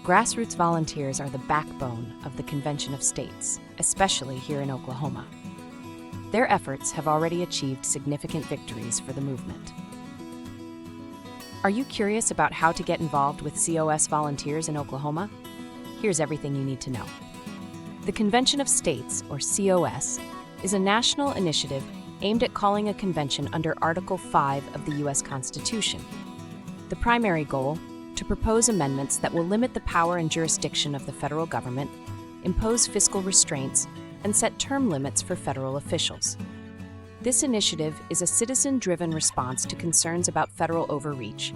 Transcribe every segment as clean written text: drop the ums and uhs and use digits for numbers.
Grassroots volunteers are the backbone of the Convention of States, especially here in Oklahoma. Their efforts have already achieved significant victories for the movement. Are you curious about how to get involved with COS volunteers in Oklahoma? Here's everything you need to know. The Convention of States, or COS, is a national initiative aimed at calling a convention under Article 5 of the U.S. Constitution. The primary goal: to propose amendments that will limit the power and jurisdiction of the federal government, impose fiscal restraints, and set term limits for federal officials. This initiative is a citizen-driven response to concerns about federal overreach,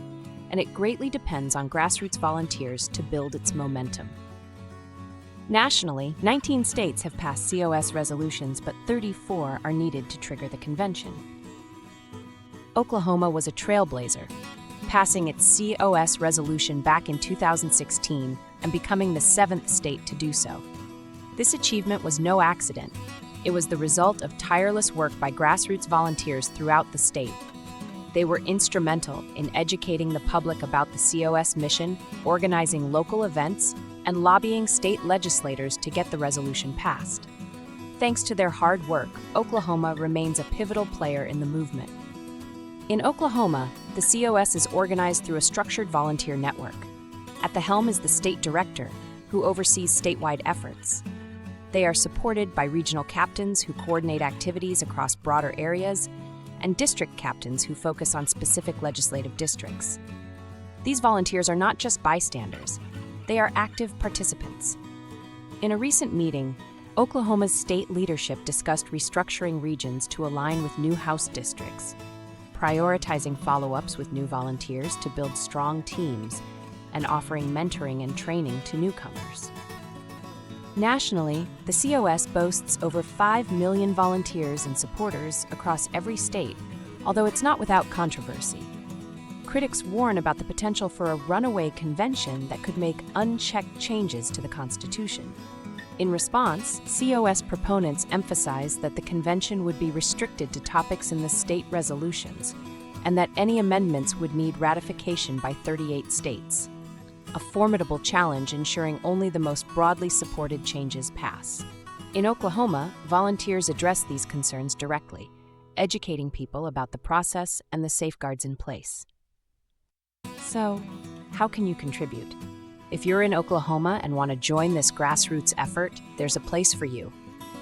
and it greatly depends on grassroots volunteers to build its momentum. Nationally, 19 states have passed COS resolutions, but 34 are needed to trigger the convention. Oklahoma was a trailblazer, passing its COS resolution back in 2016 and becoming the 7th state to do so. This achievement was no accident. It was the result of tireless work by grassroots volunteers throughout the state. They were instrumental in educating the public about the COS mission, organizing local events, and lobbying state legislators to get the resolution passed. Thanks to their hard work, Oklahoma remains a pivotal player in the movement. In Oklahoma, the COS is organized through a structured volunteer network. At the helm is the state director, who oversees statewide efforts. They are supported by regional captains who coordinate activities across broader areas, and district captains who focus on specific legislative districts. These volunteers are not just bystanders, they are active participants. In a recent meeting, Oklahoma's state leadership discussed restructuring regions to align with new House districts, prioritizing follow-ups with new volunteers to build strong teams, and offering mentoring and training to newcomers. Nationally, the COS boasts over 5 million volunteers and supporters across every state, although it's not without controversy. Critics warn about the potential for a runaway convention that could make unchecked changes to the Constitution. In response, COS proponents emphasize that the convention would be restricted to topics in the state resolutions, and that any amendments would need ratification by 38 states. A formidable challenge ensuring only the most broadly supported changes pass. In Oklahoma, volunteers address these concerns directly, educating people about the process and the safeguards in place. So, how can you contribute? If you're in Oklahoma and want to join this grassroots effort, there's a place for you.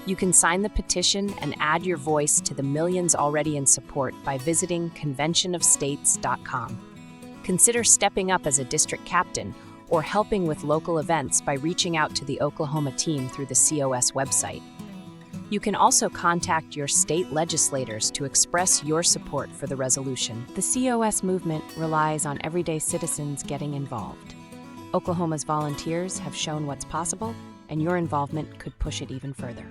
You can sign the petition and add your voice to the millions already in support by visiting conventionofstates.com. Consider stepping up as a district captain or helping with local events by reaching out to the Oklahoma team through the COS website. You can also contact your state legislators to express your support for the resolution. The COS movement relies on everyday citizens getting involved. Oklahoma's volunteers have shown what's possible, and your involvement could push it even further.